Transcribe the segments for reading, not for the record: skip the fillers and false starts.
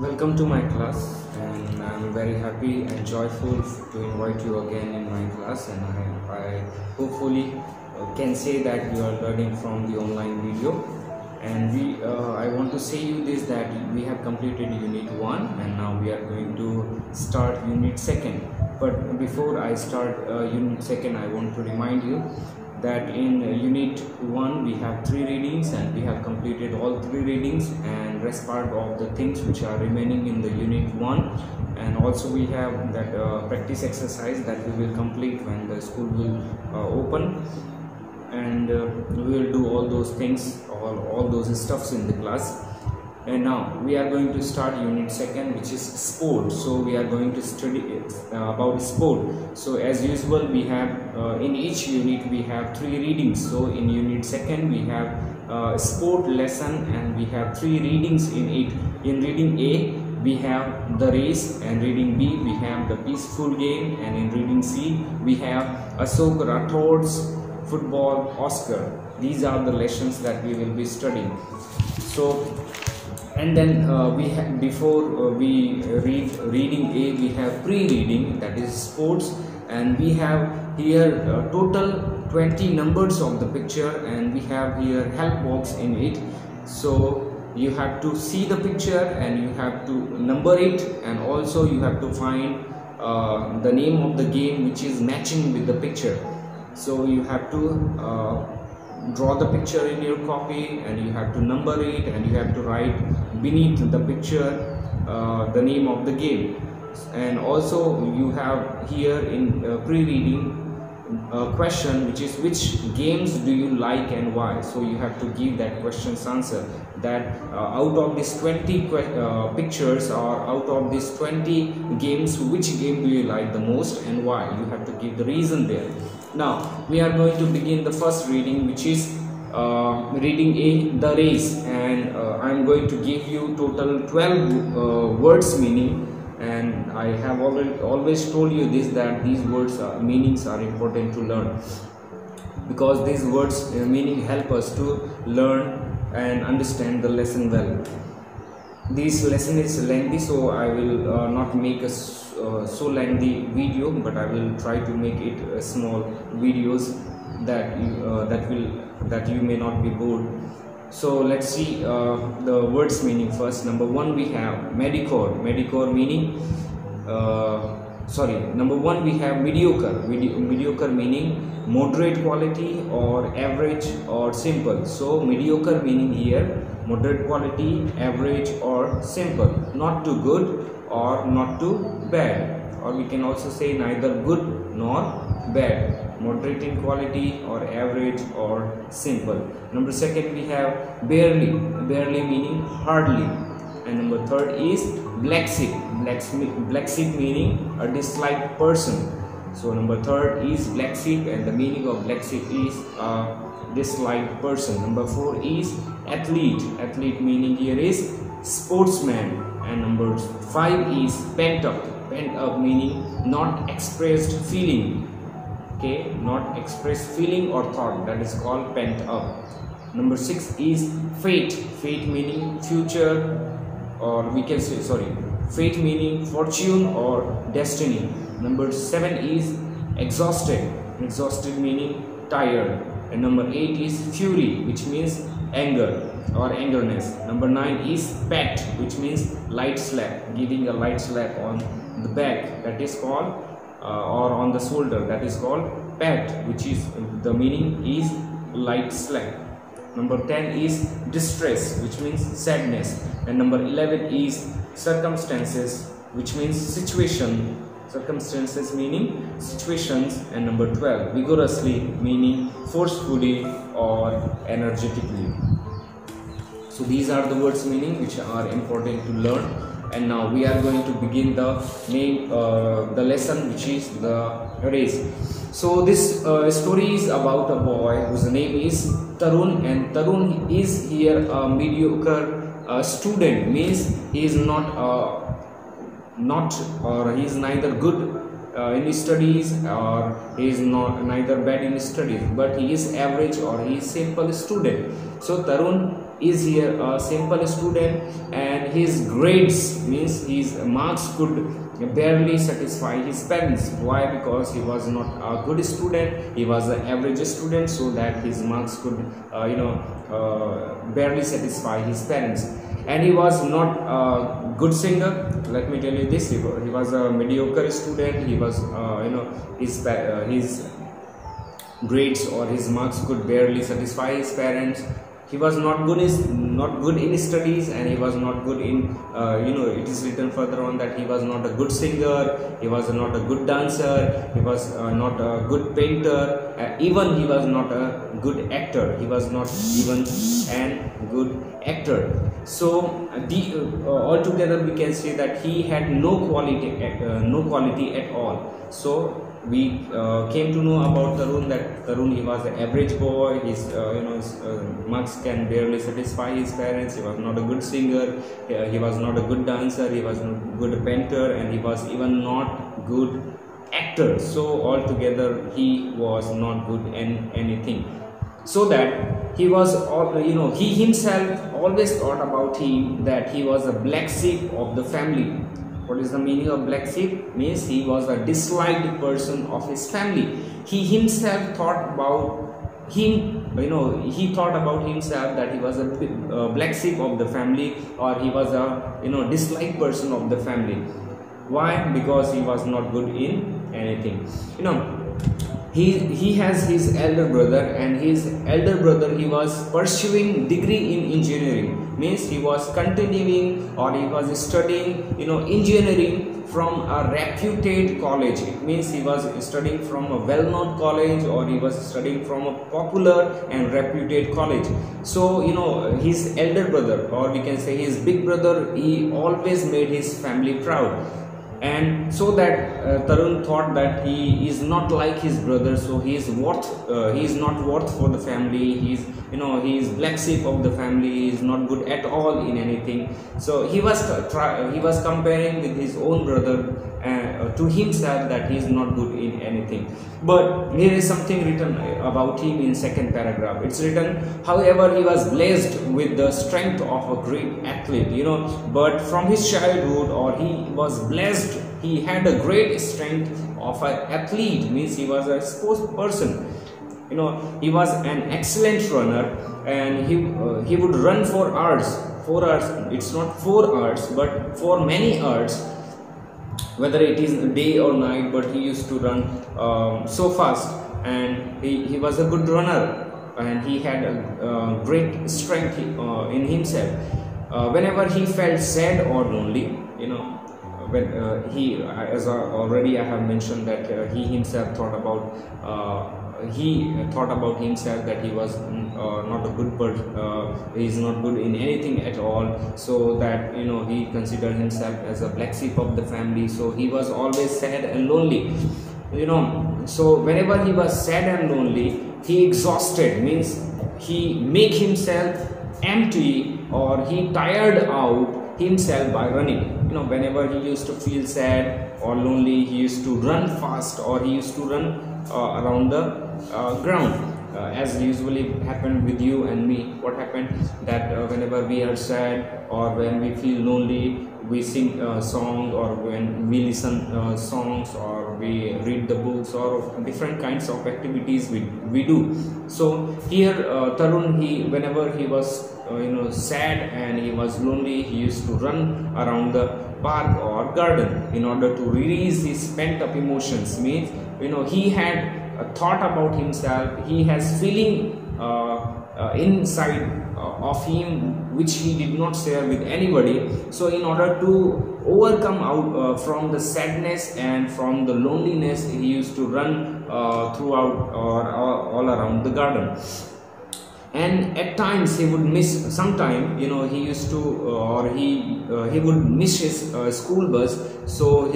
Welcome to my class, and I'm very happy and joyful to invite you again in my class. And I hopefully can say that you are learning from the online video. And I want to say you this, that we have completed Unit 1 and now we are going to start Unit 2. But before I start Unit 2, I want to remind you that in Unit 1 we have 3 readings and we have completed all 3 readings, and rest part of the things which are remaining in the Unit 1, and also we have that practice exercise that we will complete when the school will open, and we will do all those things, all those stuffs in the class. And now we are going to start Unit 2, which is sport. So we are going to study about sport. So as usual, we have in each unit we have 3 readings. So in Unit 2 we have sport lesson, and we have 3 readings in it. In reading A we have the race, and reading B we have the peaceful game, and in reading C we have Ashok Rathod's football Oscar. These are the lessons that we will be studying. So and then before we read reading A, we have pre-reading, that is sports, and we have here total 20 numbers of the picture, and we have here help box in it. So you have to see the picture and you have to number it, and also you have to find the name of the game which is matching with the picture. So you have to draw the picture in your copy, and you have to number it, and you have to write beneath the picture the name of the game. And also you have here in pre-reading a question which is, which games do you like and why? So you have to give that question's answer, that out of these 20 pictures, or out of these 20 games, which game do you like the most and why? You have to give the reason there. Now we are going to begin the first reading, which is reading A, the race, and I am going to give you total 12 words meaning, and I have always told you this, that these words meanings are important to learn, because these words meaning help us to learn and understand the lesson well. This lesson is lengthy, so I will not make a so lengthy video, but I will try to make it small videos that you may not be bored. So let's see the words meaning first. Number 1 we have mediocre. Mediocre meaning number 1 we have mediocre. Mediocre meaning moderate quality or average or simple. So mediocre meaning here moderate quality, average or simple, not too good or not too bad, or we can also say neither good nor bad, moderate in quality or average or simple. Number 2 we have barely. Barely meaning hardly. And number 3 is black sheep. Black sheep meaning a disliked person. So number 3 is black sheep, and the meaning of black sheep is a disliked person. Number 4 is athlete. Athlete meaning here is sportsman. And number 5 is pent up. Pent up meaning not expressed feeling. Okay, not expressed feeling or thought, that is called pent up. Number 6 is fate. Fate meaning future, or we can say fate meaning fortune or destiny. Number 7 is exhausted. Exhausted meaning tired. And number 8 is fury, which means anger or angerness. Number 9 is pat, which means light slap, giving a light slap on the back, that is called or on the shoulder, that is called pat, which is the meaning is light slap. Number 10 is distress, which means sadness. And number 11 is circumstances, which means situation. Circumstances meaning situations. And number 12 vigorously meaning forcefully or energetically. So these are the words meaning which are important to learn. And now we are going to begin the the lesson, which is the race. So this story is about a boy whose name is Tarun, and Tarun is here a mediocre student, means he is not or he is neither good in studies, or he is not neither bad in studies, but he is average or he is simple student. So Tarun is here a simple student, and his grades, means his marks, could barely satisfy his parents. Why? Because he was not a good student, he was an average student, so that his marks could barely satisfy his parents. And he was not a good singer. Let me tell you this, he was a mediocre student. He was his grades or his marks could barely satisfy his parents. He was not good in studies, and he was not good in it is written further on that he was not a good singer, he was not a good dancer, he was not a good painter, even he was not a good actor. He was not even an good actor. So altogether we can say that he had no quality at all. So we came to know about Tarun, that Tarun, he was an average boy. His marks can barely satisfy his parents. He was not a good singer, he was not a good dancer, he was not a good painter, and he was even not good actor. So altogether he was not good in anything. So that he was he himself always thought about him that he was a black sheep of the family. What is the meaning of black sheep? Means he was a disliked person of his family. He himself thought about him, he thought about himself that he was a black sheep of the family, or he was a disliked person of the family. Why? Because he was not good in anything. He has his elder brother, and his elder brother, he was pursuing degree in engineering. Means he was continuing, or he was studying engineering from a reputed college. It means he was studying from a well-known college, or he was studying from a popular and reputed college. So his elder brother, or we can say his big brother, he always made his family proud. And so that Tarun thought that he is not like his brother, so he is not worth for the family. He is black sheep of the family. He is not good at all in anything. So he was comparing with his own brother to himself that he is not good in anything. But here is something written about him in second paragraph. It's written, however, he was blessed with the strength of a great athlete. But from his childhood, or he was blessed, he had a great strength of an athlete. Means he was a sports person. He was an excellent runner, and he would run for hours. 4 hours. It's not 4 hours, but for many hours, whether it is day or night, but he used to run so fast, and he was a good runner, and he had a great strength in himself. Whenever he felt sad or lonely, when as already I have mentioned that he himself thought about himself that he was not a good person, he is not good in anything at all, so that he considered himself as a black sheep of the family. So he was always sad and lonely. So whenever he was sad and lonely, he exhausted, means he make himself empty, or he tired out himself by running. Whenever he used to feel sad or lonely, he used to run fast, or he used to run around the ground, as usually happened with you and me. What happened that whenever we are sad or when we feel lonely, we sing songs, or when we listen songs, or we read the books, or different kinds of activities we do. So here Tarun, whenever he was sad and he was lonely, he used to run around the park or garden in order to release his pent up emotions. Means he had a thought about himself, he has feeling inside of him which he did not share with anybody. So in order to overcome out from the sadness and from the loneliness, he used to run throughout or all around the garden. And at times he would miss, sometime he used to he would miss his school bus. So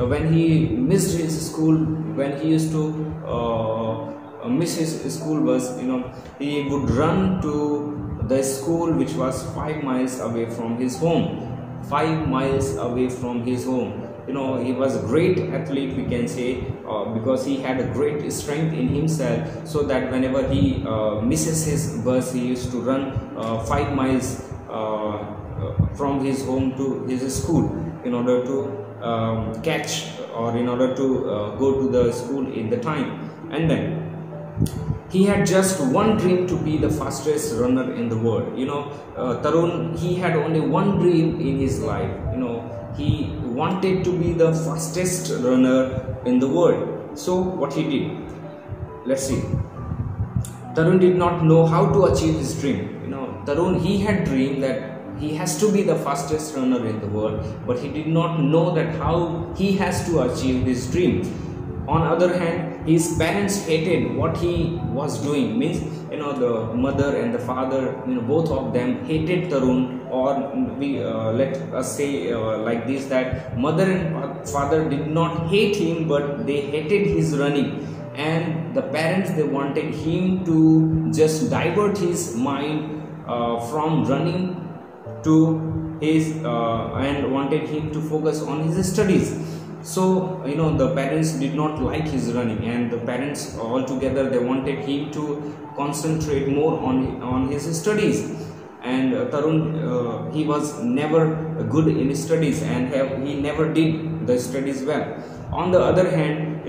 when he missed his school, when he used to miss his school bus, he would run to the school which was 5 miles away from his home. 5 miles away from his home. He was a great athlete, we can say, because he had a great strength in himself, so that whenever he misses his bus, he used to run 5 miles from his home to his school in order to catch, or in order to go to the school in the time. And then he had just one dream, to be the fastest runner in the world. Tarun, he had only one dream in his life. He wanted to be the fastest runner in the world. So what he did, let's see. Tarun did not know how to achieve his dream. Tarun, he had dreamed that he has to be the fastest runner in the world, but he did not know that how he has to achieve his dream. On other hand, his parents hated what he was doing. Means, the mother and the father, both of them hated Tarun, or we let us say like this, that mother and father did not hate him, but they hated his running. And the parents, they wanted him to just divert his mind from running to his and wanted him to focus on his studies. So the parents did not like his running, and the parents altogether, they wanted him to concentrate more on his studies. And Tarun, he was never good in his studies, and he never did the studies well. On the other hand,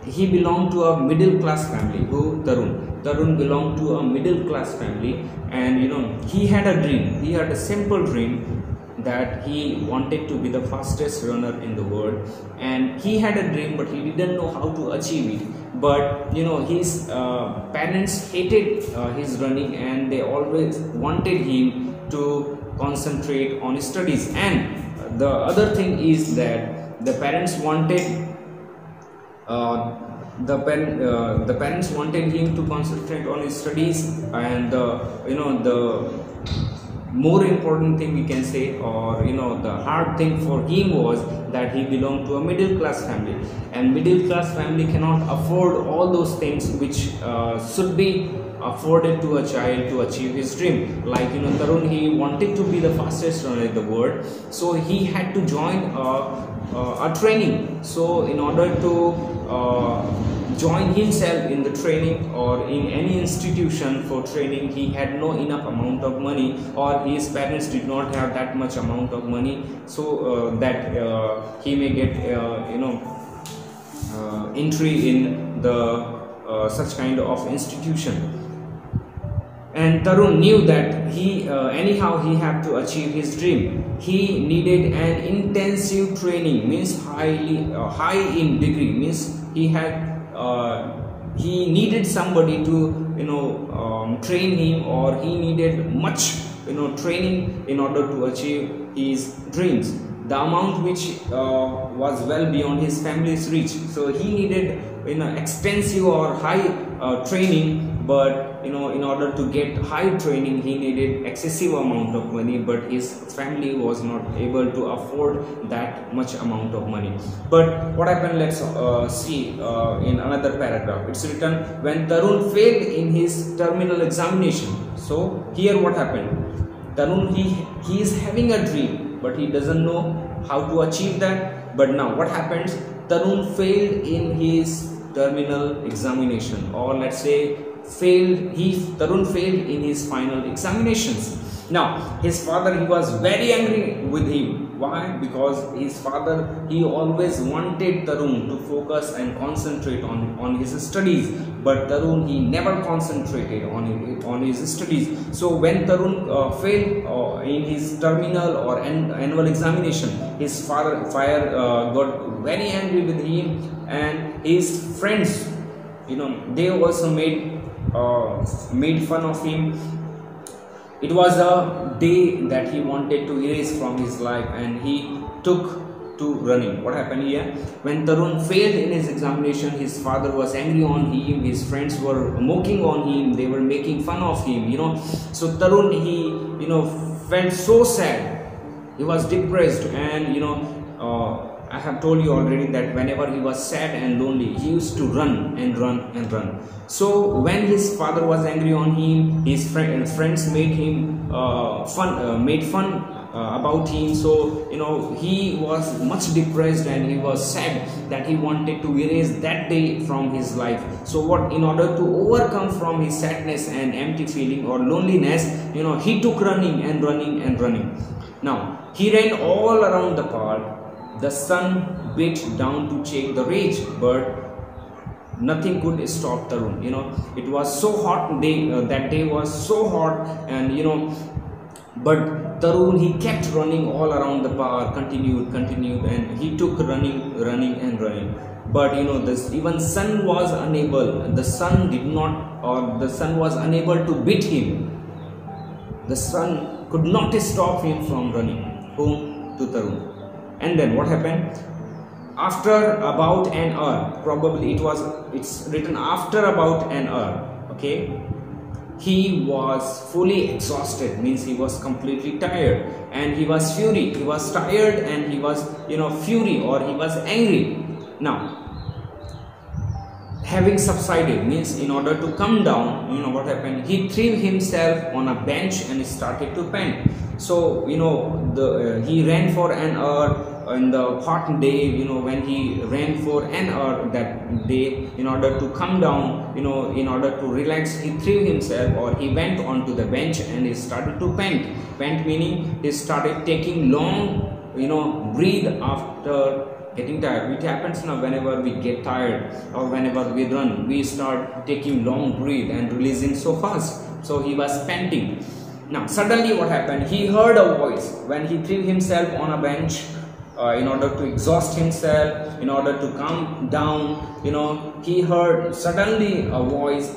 he belonged to a middle class family. Tarun belonged to a middle class family, and he had a dream. He had a simple dream, that he wanted to be the fastest runner in the world. And he had a dream, but he didn't know how to achieve it. But his parents hated his running, and they always wanted him to concentrate on his studies. And the other thing is that the parents wanted the parents wanted him to concentrate on his studies. And the more important thing, we can say, or the hard thing for him was that he belonged to a middle class family, and middle class family cannot afford all those things which should be afforded to a child to achieve his dream. Like Tarun, he wanted to be the fastest runner in the world, so he had to join a training. So in order to join himself in the training or in any institution for training, he had no enough amount of money, or his parents did not have that much amount of money, so that he may get entry in the such kind of institution. And Tarun knew that he anyhow he had to achieve his dream. He needed an intensive training, means high in degree, means he needed somebody to train him, or he needed much training in order to achieve his dreams. The amount which was well beyond his family's reach, so he needed extensive or high training. But in order to get high training, he needed excessive amount of money, but his family was not able to afford that much amount of money. But what happened, let's see in another paragraph. It's written, when Tarun failed in his terminal examination. So here what happened, Tarun, he is having a dream, but he doesn't know how to achieve that. But now what happens, Tarun failed in his terminal examination, or let's say Tarun failed in his final examinations. Now his father, he was very angry with him. Why? Because his father, he always wanted Tarun to focus and concentrate on his studies, but Tarun, he never concentrated on his studies. So when Tarun failed in his terminal or annual examination, his father got very angry with him, and his friends, they also made fun of him. It was a day that he wanted to erase from his life, and he took to running. What happened here? When Tarun failed in his examination, his father was angry on him, his friends were mocking on him, they were making fun of him, So Tarun, he, felt so sad, he was depressed, and I have told you already that whenever he was sad and lonely, he used to run and run and run. So when his father was angry on him, his friends made him fun about him. So he was much depressed and he was sad that he wanted to erase that day from his life. So what, in order to overcome from his sadness and empty feeling or loneliness, he took running and running and running. Now he ran all around the park. The sun beat down to check the rage, but nothing could stop Tarun. It was so hot day, that day was so hot, and but Tarun, he kept running all around the park, continued, and he took running and running. But this even sun was unable, the sun was unable to beat him. The sun could not stop him from running home to Tarun. And then what happened? After about an hour, probably it's written after about an hour, okay, he was fully exhausted, means he was completely tired, and he was tired, and he was fury, or he was angry. Now having subsided, means in order to come down, what happened, he threw himself on a bench and started to pant. So he ran for an hour in the hot day. When he ran for an hour that day, in order to come down, in order to relax, he threw himself, or he went onto the bench and he started to pant. Pant meaning he started taking long breathe after getting tired. It happens now, whenever we get tired or whenever we run, we start taking long breath and releasing so fast. So he was panting. Now suddenly what happened, he heard a voice when he threw himself on a bench, in order to exhaust himself, in order to come down. He heard suddenly a voice.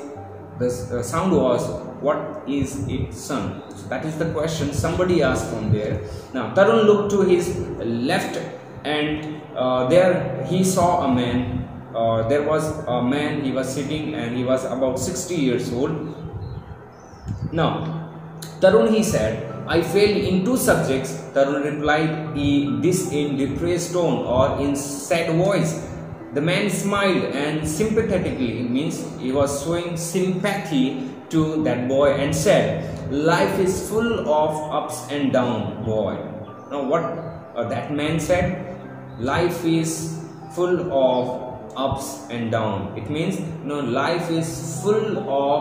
The sound was, "What is it, son?" So that is the question somebody asked from there. Now Tarun looked to his left, and there he saw a man. There was a man, he was sitting, and he was about 60 years old. Now Tarun, he said, "I failed in 2 subjects." Tarun replied this in depressed tone, or in sad voice. The man smiled and sympathetically, means he was showing sympathy to that boy, and said, "Life is full of ups and downs, boy." Now what that man said, life is full of ups and downs. It means life is full of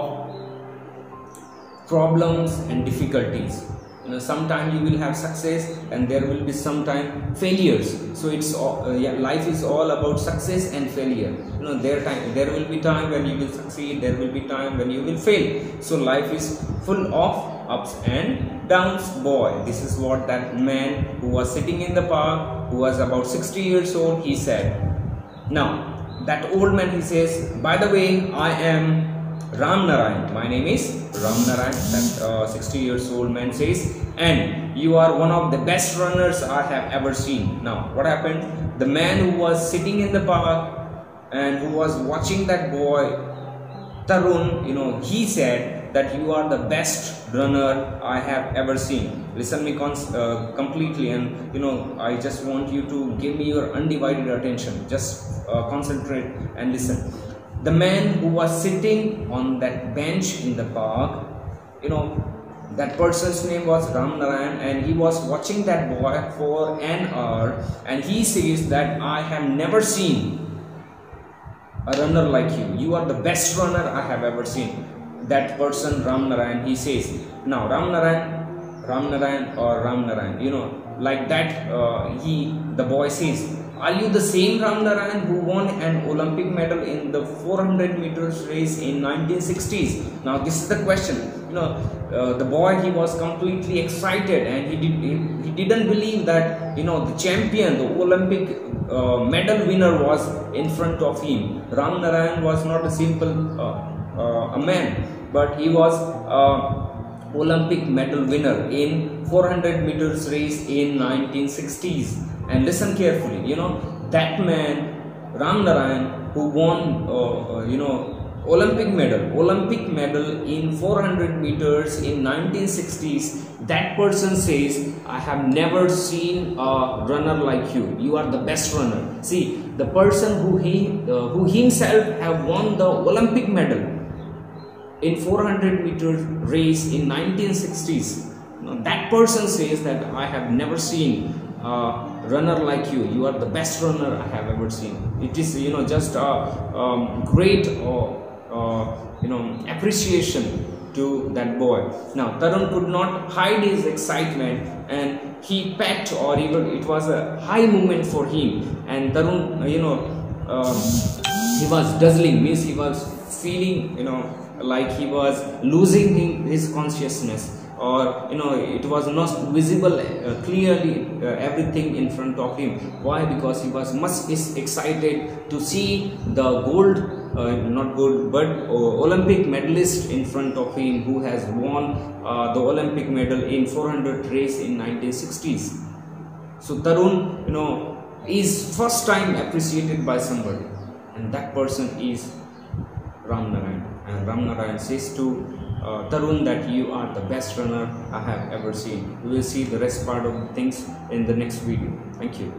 problems and difficulties. Sometime you will have success, and there will be sometime failures. So it's life is all about success and failure. There will be time when you will succeed, there will be time when you will fail. So life is full of ups and downs, boy. This is what that man who was sitting in the park, who was about 60 years old, he said. Now that old man, he says, "By the way, I am Ram Narayan. My name is Ram Narayan." That 60 years old man says, "And you are one of the best runners I have ever seen." Now what happened? The man who was sitting in the park and who was watching that boy Tarun, he said that you are the best runner I have ever seen. Listen me completely, and I just want you to give me your undivided attention. Just concentrate and listen. The man who was sitting on that bench in the park, that person's name was Ram Narayan, and he was watching that boy for an hour, and he says that I have never seen a runner like you. You are the best runner I have ever seen. That person, Ram Narayan, he says. Now Ram Narayan, like that, the boy says, "Are you the same Ram Narayan who won an Olympic medal in the 400 meters race in 1960s?" Now this is the question. The boy, he was completely excited, and he didn't believe that the champion, the Olympic medal winner was in front of him. Ram Narayan was not a simple a man, but he was Olympic medal winner in 400 meters race in 1960s. And listen carefully, that man, Ram Narayan, who won, Olympic medal in 400 meters in 1960s, that person says, "I have never seen a runner like you. You are the best runner." See, the person who himself have won the Olympic medal in 400 meter race in 1960s, that person says that I have never seen a runner like you. You are the best runner I have ever seen. It is just a great appreciation to that boy. Now Tarun could not hide his excitement, and he pecked, or even it was a high moment for him, and Tarun he was dazzling, means he was feeling like he was losing his consciousness, or it was not visible clearly everything in front of him. Why? Because he was much excited to see the gold, not gold but Olympic medalist in front of him, who has won the Olympic medal in 400 race in 1960s. So Tarun is first time appreciated by somebody, and that person is Ram Narayan. And Ram Narayan says to Tarun that you are the best runner I have ever seen. We will see the rest part of the things in the next video. Thank you.